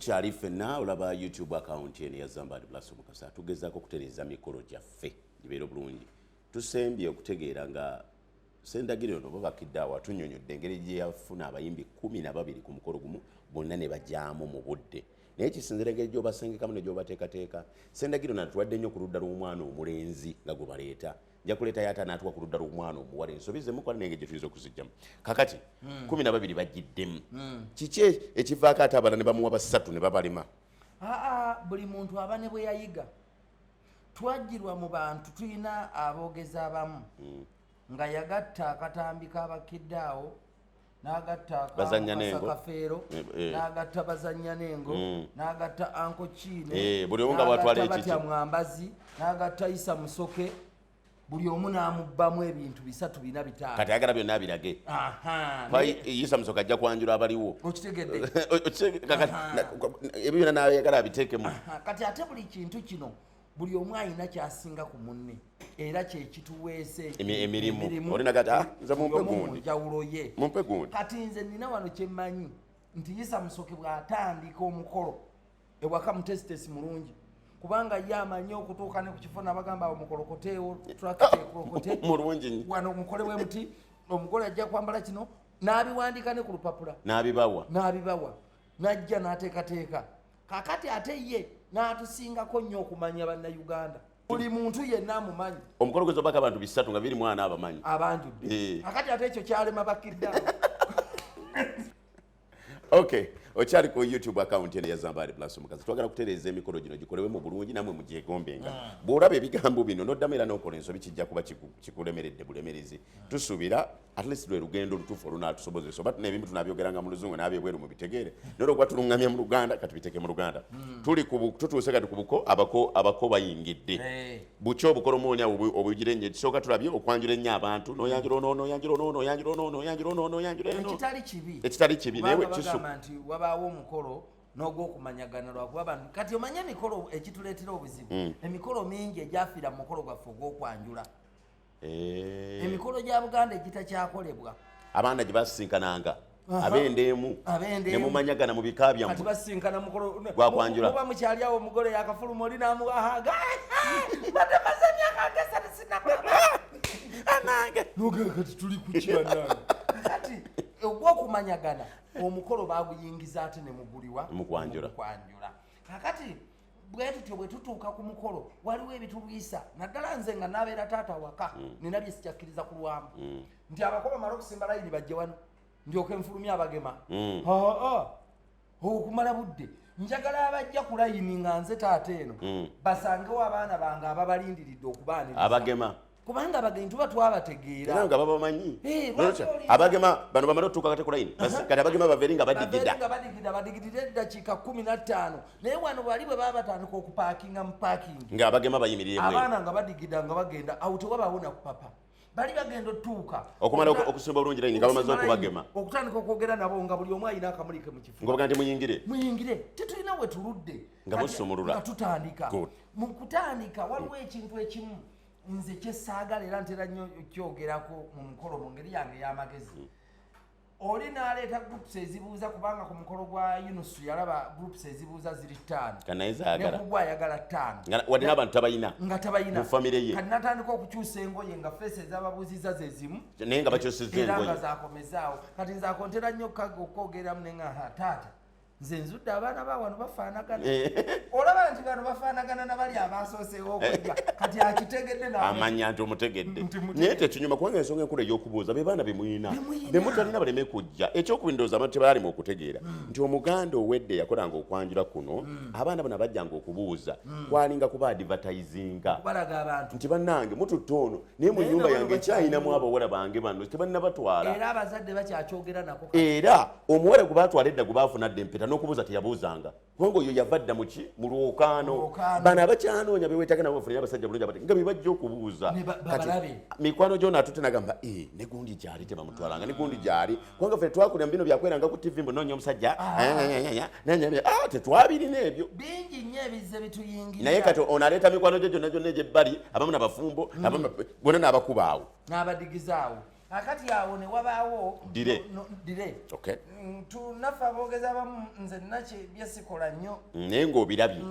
tukyali ffenna olaba YouTube account eno ya Zambad Plus Mukasa tugezaako okutereeza mikolo gyaffe gibeera bulungi. Tusembye okutegeera nga Sendagire ono Bakiddewo atunyonyodde engeri gye yafuna abayimbi 12 ku mukolo gumu bonna ne bajjaamu mu budde. Naye kisinzira engeri gy'obasengekamu ne gy'obateekateeka. Sendagire ono atuwadde nnyo ku ludda lw'omwana omulenzi nga gwe baleeta. Nja kuleeta yata n'atuwa ku ludda lw'omwana omuwala ensobi ze mukola n'engeri gye tuyinza okuzijjamu. Kakati 12 bagiddemu. Kiki ekivaako ate abalala ne bamuwa basatu ne babalema? Buli muntu aba ne bwe yayiga. Twajjirwa mu bantu tulina aboogezi abamu nga yagatta akatambi k'Abakiddewo n'agatta akakafeero n'agatta bazannya n'engo n'agatta anko Kiine buli omu nga bwatwala ekiki batya Mwambazi n'agatta Isa Musoke buli omu n'amubbamu ebintu 3-4-5 kati ayagala byonna abirage. Isa Musoke ajja kwanjula abaliwo okitegedde ebyo byonna n'ayagala abiteekemu. Kati ate buli kintu kino buli omu alina kyasinga ku munne era kyekituweese emirimu olina gati nze mumpe gundi njawulo ye. Mumpe gundi. Kati nze nina wano kyemmanyi nti Isa Musoke bw'atandika omukolo ewaka mutesitesi mulungi kubanga ye amanyi okutuuka ne ku kifo n'abagamba omukolokoteewo turakite ekolokote mulungi wano omukole w'emuti omugole ajja kwambala kino n'abiwandiika ne ku lupapula n'abibawa n'ajja n'ateekateeka. Kakati ate ye n'atusingako nnyo okumanya bannayuganda buli muntu yenna amumanyi. Omukolo gwe zobaka abantu 3 nga 21 abamanyi abanjudde. Kakati ate ekyo kyalema Bakiddewo. Okay, okyali ku YouTube account eno ya Zambad Plus Mukasa. Twagala kutereeza emikolo gino gikolewe mu bulungi namwe mugyegombenga. Bw'olaba ebigambo bino n'oddamu era n'okola ensobi kijja kuba kikulemeredde bulemerezi. Tusuubira at least lwe lugendo lutuufu olunaatusobozesa oba n'ebimu tunaabyogeranga mu Luzungu n'abyebweru mu bitegeere n'olwokuba tulungamya mu Luganda kati biteeke mu Luganda. Tutuuse kati ku buko abako bayingidde. Buki obukolo omwonya obugire nnyo ekisooka tulabye okwanjula ennyo abantu n'oyanjula ono. Ekitali kibi naye nti wabaawo omukolo n'ogw'okumanyagana lwakuba bantu kati omanye emikolo ekituleetera obuzibu emikolo mingi egyafiira mu mukolo gwaffe ogw'okwanjula emikolo gya Buganda egitakyakolebwa abaana gye basinkananga ab'endeemu ne mumanyagana mu bika byammwe kati basinkana mukolo gw'okwanjula oba mukyali awo omugole yakafuluma oli n'amuwahaga batamaze emyaka ngesatu sinakulaba anange kati tuli ku kibanange kati ogw'okumanyagana omukolo baguyingiza ate ne muguliwa mu kwanjula. Kakati bwe tutyo bwe tutuuka ku mukolo waliwo ebitulwisa naddala nze nga nabeera taata waka nina bye sikyakkiriza ku lwamu nti abakoba mala okusimba layini bajje wano ndyoke nfulumya abagema okumala budde njagala abajja ku layini nga nze taata eno basangewo abaana bange ababalindiridde okubaaniriza abagema kubanga abagenyi tuba twabategeera nga babamanyi abagema bano bamala otuuka kate ku layini kati abagema baveeri nga badigidira eddakiika 15 naye wano bali bwe baba batandika okupaakinga mu paakingi nga abagema bayimirire abaana nga badigida nga bagenda awo tewabaawo nakupapa bali bagenda otuuka okumala okusimba bulungi layini nga bamaze okubagema okutandika okwogera nabo nga buli omu alina akamulike mu kifo nga bagamba nti muyingire tetulina we tuludde nga musumulula nga tutandika mu kutandika waliwo ekintu ekimu nze kyesaagala era ntera nnyo kyogerako mu mukolo mu ngeri yange ey'amagezi oli n'aleeta groups ezibuuza kubanga ku mukolo gwa Yunusu yalaba groups ezibuuza ziri 5 nekugwa ayagala 5 wadde n'abantu tabayina nga tabayina mu famire ye kati natandika okukyusa engoye nga feesi ezababuuziza ze zimu naye nga bakyusizza engoye era nga zakomezaawo kati nze ako ntera nnyo okwogeramu ne nga taata nze nzudde abaana ba wano bafaanagana olaba nti bano bafaanagana nabali abasooseewo okujja kati akitegedde amanya nti omutegedde naye tekinyuma kubanga ensonga enkulu ey'okubuuza be baana bemuyina bemutalina baleme kujja ekyokubiri ndowooza abantu tebalima okutegeera nti omuganda owedde yakolanga okwanjula kuno abaana bano bajjanga okubuuza kwalinga kuba advertisinga balaga abantu nti bannange mututte ono naye mu nnyumba yange ekyayinamu abawala bange bano tebalina batwala era abazadde bakyakyogera nako era omuwala gwe baatwala edda gwe baafunadde empeta n'okubuuza teyabuuzanga kubanga oyo yava dda muki mu lwokaano bano abakyanoonya beweetaga nabo bafunire abasajja bulungi abati nga be bajja okubuuza kati mikwano gyona atutte nagamba ne gundi gyali tebamutwalanga ne gundi gyali kubanga ffe twakulira mu bino byakweranga ku tv mbu noonya omusajja tetwabirina ebyo bingi nnyo ebizze bituyingira naye kati ono aleeta mikwano gyo gyonna gyonna egyebbali abamu nabafumbo bonna n'abakubaawo n'abadigizaawo akati awo ne wabaawo dire tunaffe aboogezi abamu nze nakye byesikola nnyo naye ng'obirabye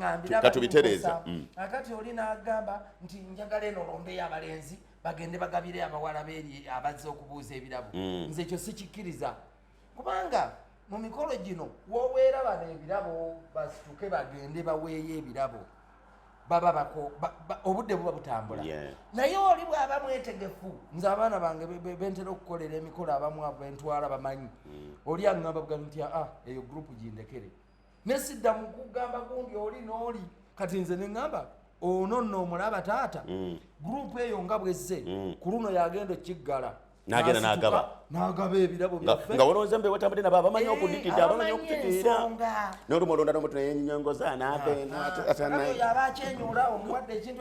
katubitereeza akati oli n'agamba nti njagala eno lombeyo abalenzi bagende bagabire abawala beeri abazze okubuuza ebirabo nze ekyo sikikkiriza kubanga mu mikolo gino woweera bano ebirabo basituke bagende baweeyo ebirabo baba obudde buba butambula naye oli bw'aba mwetegefu nze abaana bange bentera okukolera emikolo abamu bentwala bamanyi oli aŋŋamba bugambi nti eyo gurupu gindekere nesidda mu kugamba gundi oli n'oli kati nze neŋŋamba ono nno omulaba taata gurupu eyo nga bwezze ku luno yagenda okiggala nagenda n'agaba ebirabo byaffe nga wolowooza mbe watambudde nabo abamanyi okudikidde abamanyi okutegeera n'olumu olonda n'omuntu neyenyongoza n'abeoyo yaba akyenyuula omuwadde ekintu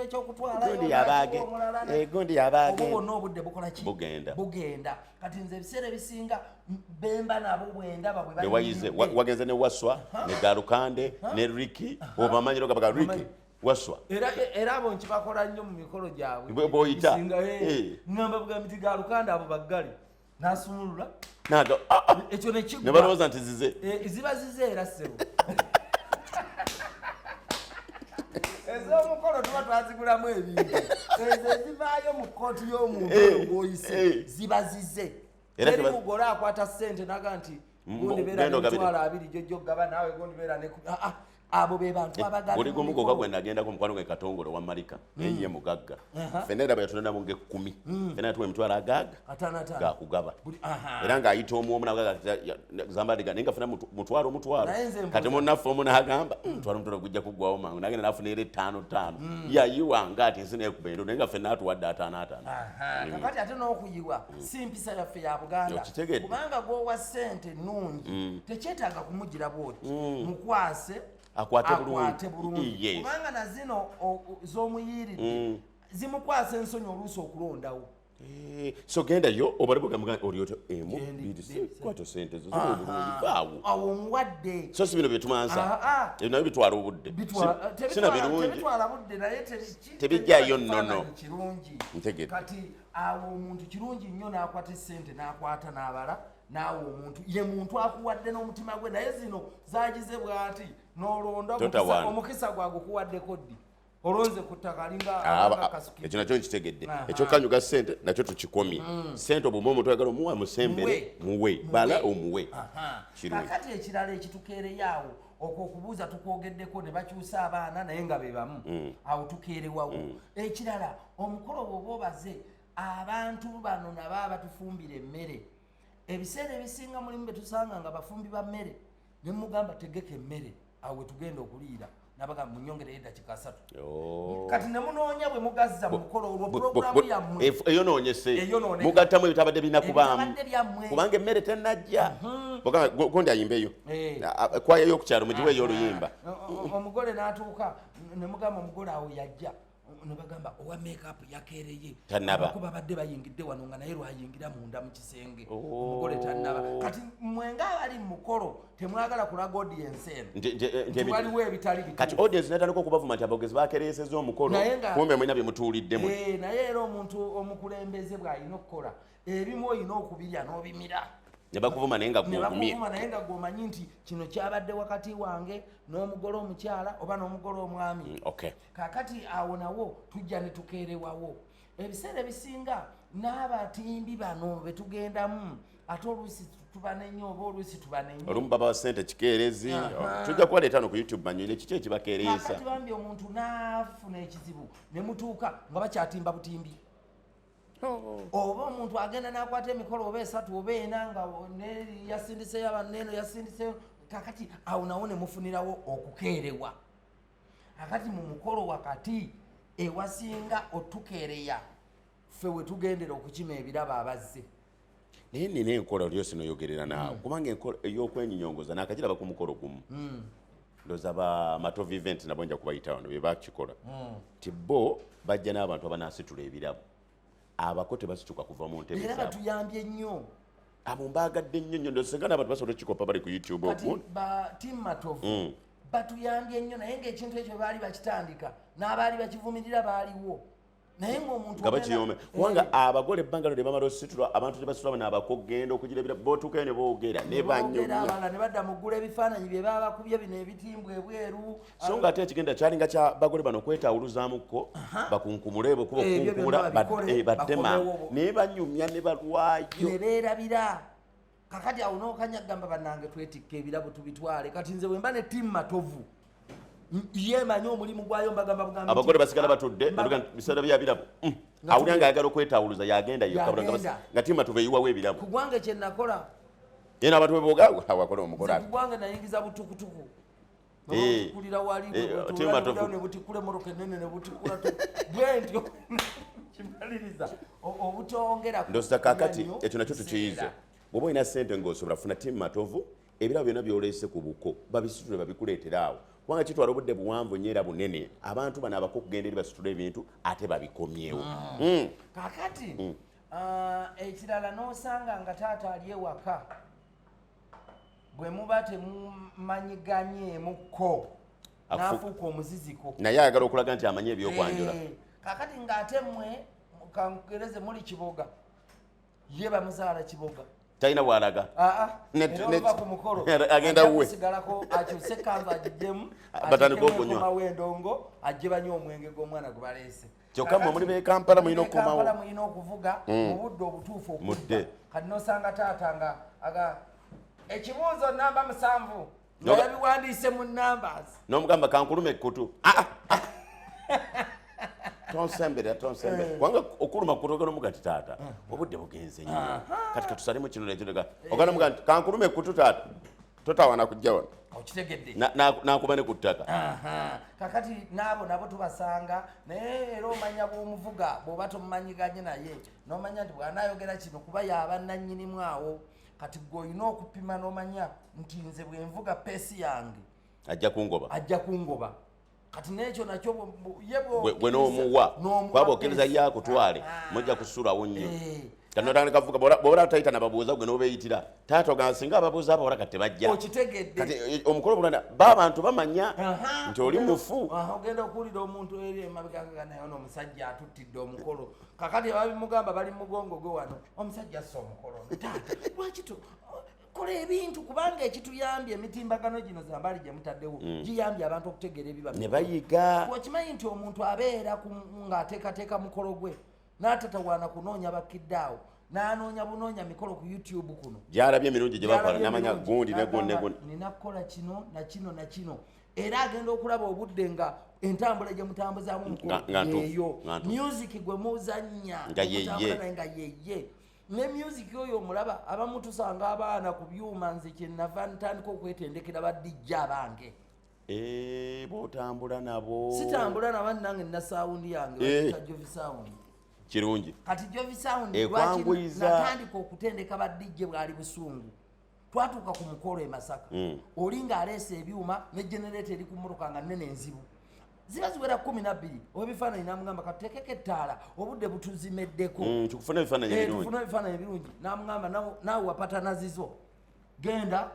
gundi yaba bonna obudde bukola ki bugenda kati nze ebiseera ebisinga bemba nabo bwendaba bwewayize wagenze ne waswa ne galukande ne riki obamanyiro gabaga riki waswa era abo nkibakola nnyo mu mikolo gyabwe bwoyita ŋŋamba bugambi ti galukanda abo baggale n'asumulula ekyo nekigwa ne balowooza nti zize ziba zize era ssebo ez'omukolo tuba twazigulamu ebintu ezo ezivaayo mu kkooti y'omuntu gw'oyise ziba zize eri mugole akwata ssente naga nti gundi beera nemitwalo 2 jojja okugaba naawe gundi beera ne abo be bantu abagala buli gumu gokka gwe nagendako mukwano gwe katongole wa Malika eye mugagga ffenna era bayatondamu nge 10 ffenna tuwe emitwalo agaaga gakugaba era ng'ayita omu naga zambadiga naye nga ffenna mutwalo kati munnaffe omu n'agamba mutwalo gujja kuggwawo mangu nagenda n'afuna era 5 yayiwanga ati nsi neekuba endo naye nga ffenna atuwadde 5 kakati ate n'okuyiwa si mpisa yaffe ya Buganda kubanga gwowa ssente nnungi tekyetaaga kumugira bwoti mukwase akwate bulungi kubanga na zino z'omuyiiridde zimukwasa ensonyi oluusi okulondawo so gendayo obale bugamugana olyoto kwata sente zo bulungi baawo awo muwadde so si bino byetumansa nabyo bitwala obudde sina birungi tebitwala budde naye tebijjayo nnono kirungi kati awo omuntu kirungi nnyo n'akwata essente n'akwata n'abala naawe omuntu ye muntu akuwadde n'omutima gwe naye zino zagize bw'ati n'olonda omukisa gwagukuwaddeko ddi olonze ku ttaka ekyo nakyo nkitegedde ekyokanyuga ssente nakyo tukikomye ssente obuma omuntu oyagala omuwa musembere muwe bala omuwe kakati ekirala ekitukeereyaawo okwo okubuuza tukwogeddeko ne bakyusa abaana naye nga be bamu awo tukeerewawo ekirala omukolo bw'oba obaze abantu bano nabo abatufumbira emmere ebiseera ebisinga mulimu betusanga nga bafumbi ba mmere ne mugamba tegeka emmere awe tugenda okuliira nabaga munyongere eddakiika 3 kati ne munoonya bwe mugazza mu mukolo olwo puroguramu yammwe eyo noonyese mugattamu ebitabadde birina kubaamu kubanga emmere tennajja gondi ayimbeeyo kwaya y'okukyalo mugiweeyo oluyimba omugole n'atuuka ne mugamba omugole awo yajja ne bagamba owa makeup yakeereye kuba badde bayingidde wano nga naye lwayingira munda mu kisenge omugole tannaba kati mwenga abali mu mukolo temwagala kulaga audience eno waliwo ebitali bituufu kati audience netandika okubavuma nti abogezi bakereeseza omukolo kumbe mwina bye mutuuliddemu naye era omuntu omukulembeze bw'alina okukola ebimu olina okubirya n'obimira ne bakuvuma naye nga gw'omanyi nti kino kyabadde wakati wange n'omugole omukyala oba n'omugole omwami kakati awo nawo tujja ne tukeerewawo ebiseera ebisinga n'abatimbi bano betugendamu ate oluusi tubanenyo oba oluusi tubanenyo olumu baba wa ssente kikeerezi tujja kuwaleeta no ku YouTube banyuire kiki ekibakeereeza kakati bambi omuntu n'afuna ekizibu ne mutuuka nga bakyatimba butimbi oba omuntu agenda n'akwata emikolo oba 3 oba 4 nga yasindiseyo abaneno yasindiseyo kakati awo nawo ne mufunirawo okukeerewa akati mu mukolo wakati ewasinga otukeereya ffe we tugendera okukima ebirabo abazze naye nina enkola olyo sinoyogerera naawe kubanga enkola ey'okwenyinyongoza naakagiraba ku mukolo gumu ndowooza ba matov event nabo nja kubayita wano bye bakikola ti bo bajja n'abantu abanaasitula ebirabo abako tebasituka kuva mu ntebe era batuyambye nnyo abo mbaagadde nnyo nnyo ndosenga n'abantu basobola okikopa bali ku YouTube kati ba team matovu batuyambye nnyo naye ng'ekintu ekyo baali bakitandika n'abaali bakivumirira baaliwo naye ng'omuntu nga bakiyome kubanga abagole ebbanga lyo bamala ositula abantu tebasitula n'abakogenda okugira bootukayo ne boogera ne banyumya abala ne badda mu ggula ebifaananyi bye baba bakubye bino ebitimbwa ebweru so nga ate ekigenda kyalinga kya bagole bano kwetawuluzaamuko bakunkumule bwe kuba okunkumula baddema ne banyumya ne balwayo ne beerabira kakati awo n'okanyagamba bannange twetikka ebirabo tubitwale kati nze bwe mba ne ttiimu matovu yeemanyi omulimu gwayo mbagamba bugambi abagole basigala batudde biseera bya birabo awulira ng'ayagala okwetawuluza yagenda nga ttiimu matovu eyiwawo ebirabo ku gwange kye nakola ye n'abantu beboga wakola omukola ku gwange nayingiza butukutuku kulira wali ne butikula emmotoka ennene ne butikula bwe ntyo kimaliriza obutongera ndoza kakati ekyo nakyo tukiyize bw'oba olina ssente ng'osobola kufuna ttiimu matovu ebirabo byonna by'oleese ku buko babisitule babikuleetera awo kubanga kitwala obudde buwanvu nnyo era bunene abantu bano abako okugenda eri basitula ebintu ate babikomyewo kakati ekirala n'osanga nga taata ali ewaka bwe muba temumanyiganyeemukko n'afuuka omuziziko naye ayagala okulaga nti amanyi ebyokwanjula kakati ng'ate mmwe kangereze muli kiboga ye bamuzaala kiboga talina bwalaga ova ku mukolo agenda wuwe sigalako akyuse kanva agijjemu batandika okunywa mawendongo ajje banywa omwenge gw'omwana gwe baleese kyokka mmwe muli b'ekampala mulina okukomawo mulina okuvuga mu budde obutuufu okudda kati n'osanga taata nga ekibuuzo namba 7 nga yabiwandiise mu numbers n'omugamba kankulume ekkutu tonsembera kubanga okuluma kutogera omugati taata obudde bugenze nnyo kati katusalemu kino nekirega ogana muga nti kankulume ekkutu taata totawana kujja wano okitegedde nakuba ne ku ttaka kakati nabo tubasanga naye era omanya bw'omuvuga bw'oba tomumanyiganye naye n'omanya nti bw'anaayogera kino kuba yaba nannyinimu awo kati gwe olina okupima n'omanya nti nze bwe nvuga peesi yange ajja kungoba kati n'ekyo nakyo gwe n'omuwa kwaba okkiriza yakutwale mujja kusulawo nnyo kanotandika kuvuga bw'oba tayita nababuuza gwe n'obeeyitira taata oga singa ababuuza abo kati tebajja kati omukolo bulanda abantu bamanya nti oli mufu ogenda okuwulira omuntu eri emabega naye n'omusajja atuttidde omukolo kakati babimugamba bali mugongo gwe wano omusajja assa omukolo taata lwaki kola ebintu kubanga ekituyambye emitimbagano gino zambali gye mutaddewo giyambye abantu okutegeera ebiba ne bayiga okimanyi nti omuntu abeera ng'ateekateeka mukolo gwe n'atatawaana kunoonya Bakiddewo n'anoonya bunoonya mikolo ku YouTube kuno gyalabye emirungi gye bakola n'amanya gundi ne gundi nina kukola kino na kino na kino era agenda okulaba obudde nga entambula gye mutambuzaamu omukolo yeeyo music gwe muzannya nga yeye ne music oyo omulaba abamu tusanga abaana ku byuma nze kyenava ntandika okwetendekera badijja abange bw'otambula nabo sitambula nabo nange nina sawundi yange Jovi Sound kirungi kati Jovi Sound natandika okutendeka badijje bwali busungu twatuuka ku mukolo e Masaka oli ng'aleese ebyuma ne generator eri ku mmotoka nga nnene enzibu ziba ziwera 12 obifaananyi namugamba katuteekeko ettaala obudde butuzimeddeko tukufuna ebifaananyi ebirungi namugamba naawe wapatana zizo genda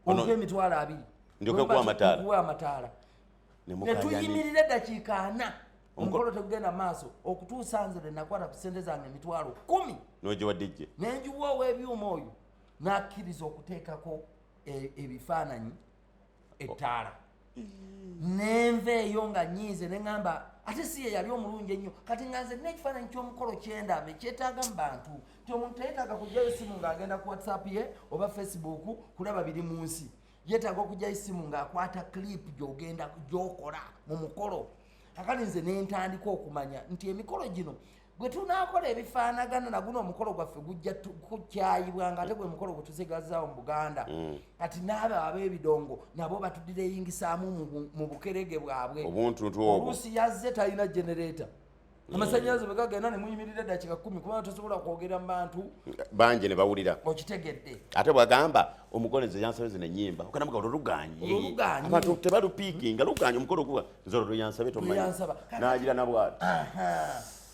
ompe emitwalo 2 ndyokuwa amataala ne tuyimirira eddakiika 4 omukolo tegugenda maaso okutuusa nze ne nakwata ku ssente zange emitwalo 10 n'ogiwa dijje n'enjuwa ow'ebyuma oyo n'akkiriza okuteekako ebifaananyi ettaala nenva eyo nga nyiize neŋŋamba ate si ye yali omulungi ennyo kati nga nze n'ekifaananyi ky'omukolo kyendaba ekyetaaga mu bantu ti omuntu teyetaaga kujjayo essimu ng'agenda ku WhatsApp ye oba Facebook kulaba biri mu nsi yeetaaga okujjayo essimu ng'akwata clip gy'okola mu mukolo akati nze nentandika okumanya nti emikolo gino bwe tunaakola ebifaanagana na guno omukolo gwaffe gujja kukyayibwa nga ate gwe mukolo gwe tusigazaawo mu Buganda kati n'abo ab'ebidongo nabo batuddira eyingisaamu mu bukerege bwabwe oluusi yazze talina generator amasannyalaze bwe gagenda ne muyimirira eddakiika 10 kubanga tosobola kwogera mu bantu bangi ne bawulira okitegedde ate bwagamba omugole nze yansabe zino ennyimba okanamuga oluluganye abantu tebalupiikinga luganye omukolo guba nze olwo yansabe tomanyi n'agira nabwati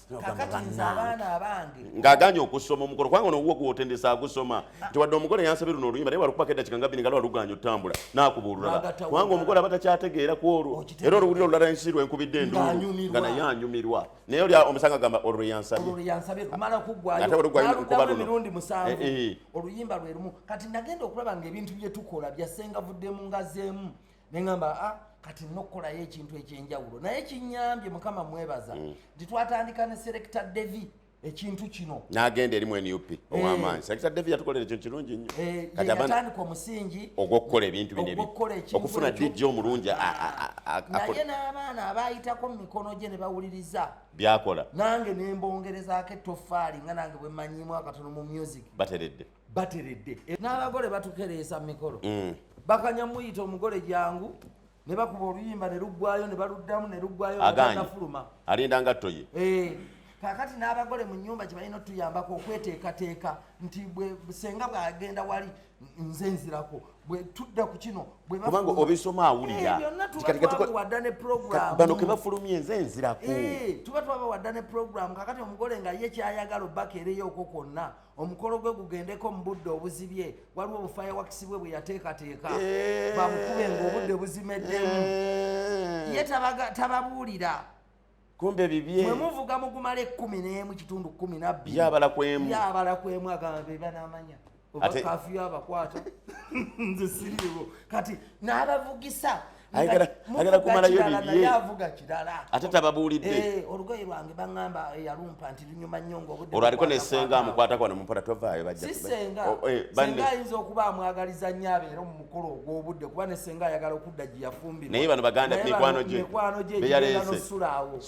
kakati nze abaana abange ng'aganye okusoma omukolo kubanga ono gw'otendesa agusoma nti wadde omugole yansabye luno oluyimba naye walukubako eddakiika nga bbiri nga lwaluganya otambula n'akubuululala kubanga omugole aba takyategeera ku olwo era oluwulira olulala ensi lwenkubidde enduulu nga naye anyumirwa naye oli omusanga agamba olwo lwe yansabye kumala kuggwayo emirundi 7 oluyimba lwe lumu kati nagenda okulaba ng'ebintu bye tukola byasengavudde mu ngazeemu ne ngamba kati nokolayo ekintu ekyenjawulo naye kinyambye mukama mwebaza nti twatandika ne selector Devi ekintu kino n'agenda erimu NUP ow'amaanyi selector Devi yatukolera ekintu kirungi nnyo kati yatandika omusingi ogw'okukola ebintu bino okufuna DJ omulungi naye n'abaana abaayitako mu mikono gye ne bawuliriza byakola nange ne mbongerezaako ettoffaali nga nange bwe mmanyiimu akatono mu music bateredde n'abagole batukereesa mu mikolo bakanya muyita omugole jangu ne bakuba oluyimba ne luggwayo ne baluddamu ne luggwayo nafuluma alinda ngatto ye kakati n'abagole mu nnyumba kye balina otuyambako okweteekateeka nti senga bwagenda wali nze nzirako bwe tudda ku kino kubanga obisoma awulira byonna tuba twabawadda ne programu bano ke bafulumye nze nzirako tuba twabawadda ne programu kakati omugole nga ye kyayagala obbakeereyooko kwonna omukolo gwe gugendeko mu budde obuzibye waliwo obufaya wakisibwe bwe yateekateeka bamukube ng'obudde buzimeddemu ye tababuulira kumbe bibye mwe muvuga mugumala 11 kitundu 12 yabala kwemu agamba be banamanya oba kafiyu abakwata nze siriiwo kati n'abavugisa agala kumalayo bibye avuga kirala ate tababuulidde olugoye lwange baŋŋamba yalumpa nti lunyuma nnyo ng'obudde olwo aliko nesenga amukwatako wano mumpola tovaayo bajja si senga ayinza okuba amwagaliza nnyo abeera mu mukolo ogw'obudde kuba nesenga ayagala okudda gye yafumbirwa naye bano baganda mikwano gye beyaleesenosulawo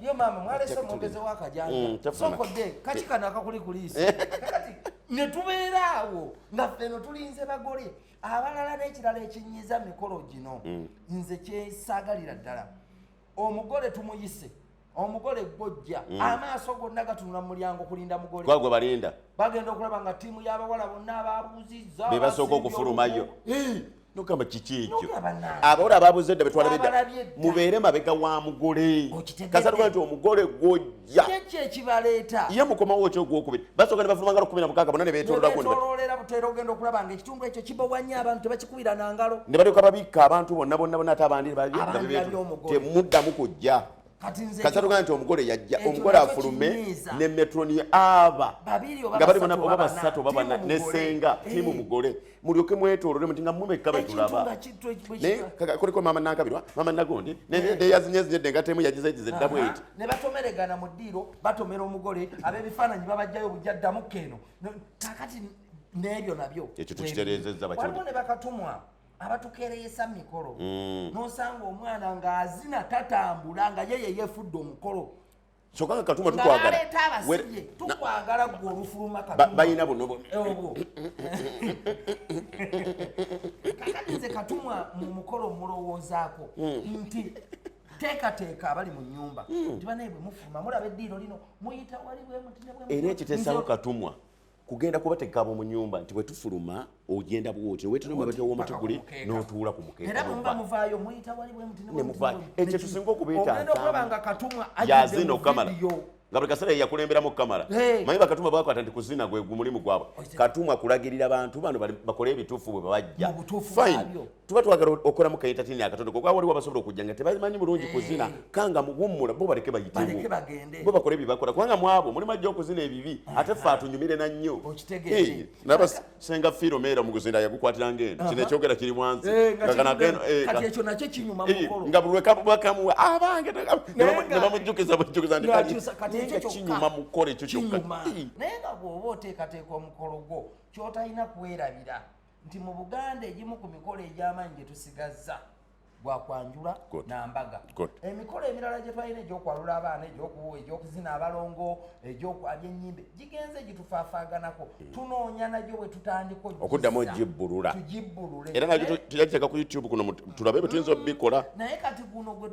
yo maama mwaleese omwongezewo akajanja sokodde kati kano akakuli kuliisi kati ne tubeeraawo nga ffeno tulinze bagole abalala n'ekirala ekinyiza mikolo gino nze kyesaagalira ddala omugole tumuyise omugole gwojja amaaso gonna gatunula mu mulyango kulinda mugole gwagwe balinda bagenda okulaba nga ttiimu y'abawala bonna ababuuzizza be basooka okufulumayo nogamba kiki ekyo abawala ababuuze edda betwalabedda mubeere mabega wa mugole kasatuka nti omugole gwojja kyekyo ekibaleeta ye mukomawo ekyo ogwokubiri basooka ne bafuluma ngalo 16 bonna ne beetoololera buteera ogenda okulaba nga ekitundu ekyo kibawanya abantu tebakikubira na ngalo ne balyoka babikka abantu bonna ate abandi temuddamu kujja kasatuka nti omugole yajja omugole afulume ne metroni aba nga bali bona oba basatu oba bana nesenga timu mugole mulyoke mwetoolole muti nga mumekka betulaba naye kuliko mama nankabirwa mama nagondi neyazinyezinyedde nga temu yagizegize edda bweti ne batomeregana mu ddiiro batomera omugole ab'ebifaananyi babajjayo bujjaddamu keno kakati n'ebyo nabyo ekyo tukitereezezza waliwo ne bakatumwa abatukereesa mikolo nosanga omwana ng'azina tatambula nga yeye yeefudde omukolo kyokka nga katuma tukwagala ngaleeta abasibye tukwagala gwe olufuluma balina buno kakati nze katumwa mu mukolo mulowoozaako nti teekateeka abali mu nnyumba nti banaye bwe mufuluma mulaba eddiiro lino muyita wali bwe muti ne bwe era ekiteesawo katumwa kugenda kubateekabo mu nyumba nti bwe tufuluma ogenda bwoti weetera mabega w'omutiguli n'otuula ku mukeeka era bwe muvaayo muyita wali bwe muti ne muvaayo ekyo tusinga okubeeta ogenda okulaba nga katumwa yazina okamala nga buli kaseera yakulemberamu kamala manyi bakatumwa bakwata nti kuzina gwe mulimu gwabwe katumwa kulagirira abantu bano bakole ebituufu bwe babajja fine tuba twagala okolamu kaentatini akatondo kuba waliwo abasobola okujja nga tebamanyi bulungi kuzina kanga muwummula bo baleke bayitemu bo bakole ebibakola kubanga mwabo mulimu ajja okuzina ebibi ate ffe atunyumire na nnyo naba senga fiiromeera mu kuzina yagukwatira ngeno kino ekyogera kiri mwanzi kati ekyo nakyo kinyuma mukolo nga buli lwekamuwa abange ne bamujjukiza bujjukiza ndi kinyuma mukolo ekyo kyokka naye nga bw'oba oteekateeka omukolo gwo kyotalina kwerabira nti mu Buganda egimu ku mikolo egy'amaanyi gye tusigazza gw'okwanjula nambaga emikolo emirala gye twalina egy'okwalula abaana egy'okuzina abalongo egy'okwabya ennyimbe gigenze gitufaafaaganako tunoonya nagyo bwe tutandika okuddamu ogibbulula tugibbulule era nagyo tuyagiteeka ku YouTube kuno tulabe bwe tuyinza obikola naye kati guno gwe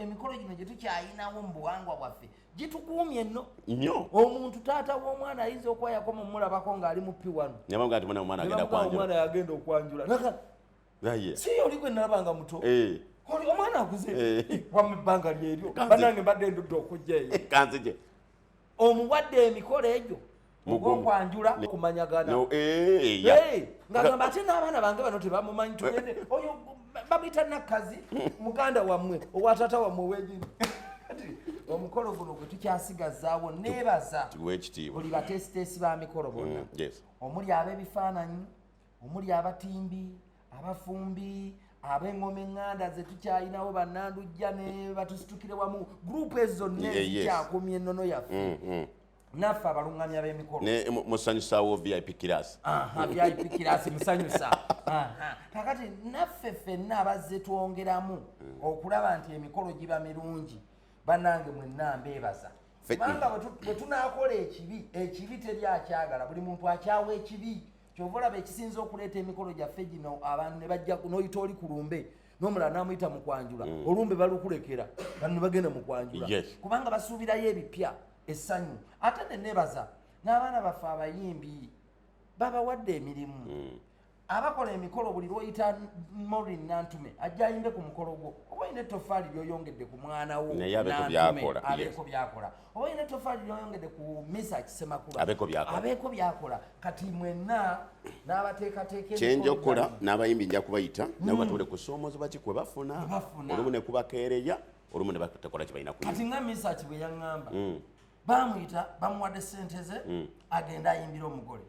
emikolo gino gye tukyayinawo mu buwangwa bwaffe gitukuumye nnyo omuntu taata w'omwana ayinza okwayako mumulabako ng'ali mu piwano nabanga ati omwana agenda kwanjula omwana yagenda okwanjula si oli gwe nalabanga muto omwana akuze wamwe ebbanga lyeryo banange mbadde ndudde okujja eyo kanzije omuwadde emikolo egyo ogw'okwanjula kumanyagana ngagamba ate n'abaana bange bano tebamumanyi tugende oyo babita nakkazi muganda wammwe owatata wammwe wegini omukolo guno gwe tukyasigazaawo neebaza buli batesitesi ba mikolo bonna omuli ab'ebifaananyi omuli abatimbi abafumbi ab'engoma eŋŋanda ze tukyayinawo bannandujja ne batusitukire wamu gurupu ezo zonna ezikyakumya ennono yaffe naffe abaluŋŋamya b'emikolo musanyusaawo vip class vip class musanyusa kakati naffe ffenna abazze twongeramu okulaba nti emikolo giba mirungi bannange mwenna mbeebaza kubanga bwe tunaakola ekibi teri akyagala buli muntu akyawa ekibi kyova olaba ekisinza okuleeta emikolo gyaffe gino abantu ne bajja n'oyita oli ku lumbe n'omulala n'amuyita mu kwanjula olumbe balukulekera bano ne bagenda mu kwanjula kubanga basuubirayo ebipya essanyu ate ne neebaza n'abaana baffe abayimbi babawadde emirimu abakola emikolo buli lwoyita Maureen Nantume ajja ayimbe ku mukolo gwo oba olina ettofaali lyoyongedde ku mwana wo abeeko byakola oba olina ettofaali lyoyongedde ku Misa Kisemakula abeeko byakola kati mwenna n'abateekateeka kyenja okukola n'abayimbi nja kubayita nabo batule kusoomozebwa ki kwe bafuna olumu ne kubakeereya olumu ne batekola kye balina kati nga Misa kibwe yaŋŋamba bamuyita bamuwadde ssente ze agenda ayimbira omugole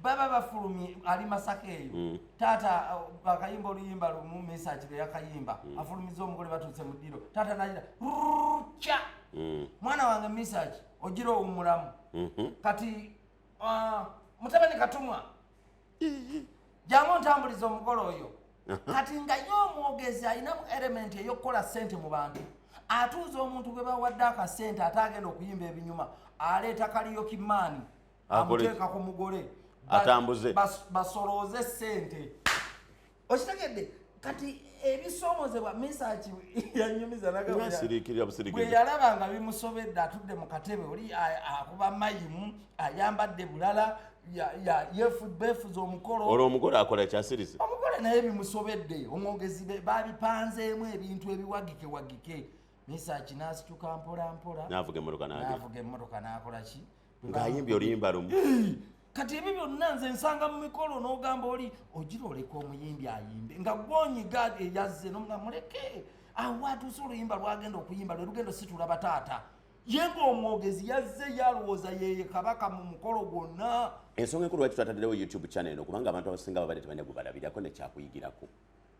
baba bafulumye ali Masaka eyo taata akayimba oluyimba lumu Message be yakayimba afulumiza omugole batuuse mu ddiro taata najira cha mwana wange Message ogira omulamu kati mutabani katumwa jangu ntambuliza omugole oyo kati nga y'omwogezi ayinamu element ey'okukola ssente mu bantu atuuza omuntu gwe bawadde akasente ate agenda okuyimba ebinyuma aleeta kaliyokimaani amuteeka ku mugole atambuze basolooze ssente okitegedde kati ebisoomozebwa Message yanyumiza bwe yalaba nga bimusobedde atudde mu katebe oli akuba mayimu ayambadde bulala beefuza omukolo olwo omugole akola ekyasirize omugole naye bimusobedde omwogezi babipanzeemu ebintu ebiwagike Message n'asituka mpolampola n'avuga emmotoka n'akola ki ng'ayimbye oluyimba lumu kati ebyo byonna nze nsanga mu mikolo n'ogamba oli ogira oleka omuyimbi ayimbe nga gwonyiga eyazze nga muleke awo atuuse oluyimba lwagenda okuyimba lwe lugendo situlaba taata ye ng'omwogezi yazze yalowooza yeye kabaka mu mukolo gwonna ensonga enkulu lwaki twataddewo YouTube channel eno kubanga abantu abasinga babadde tebalina gubalabirako nekyakuyigirako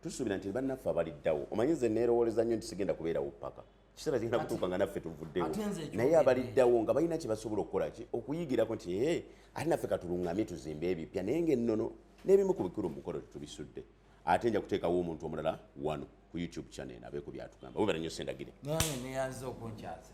tusuubira nti bannaffe abaliddawo omanyi nze neerowooleza nnyo nti sigenda kubeerawo paka kiseera kigenda kutuuka nga naffe tuvuddewo naye abaliddawo nga balina kye basobola okukola ki okuyigirako nti ate naffe katuluŋŋamye tuzimbe ebipya naye ng'ennono n'ebimu ku bikulu mukolo tetubisudde ate nja kuteekawo omuntu omulala wano ku YouTube channel abeeko byatugamba webera nnyo Sendagire nange neyanze okunkyaza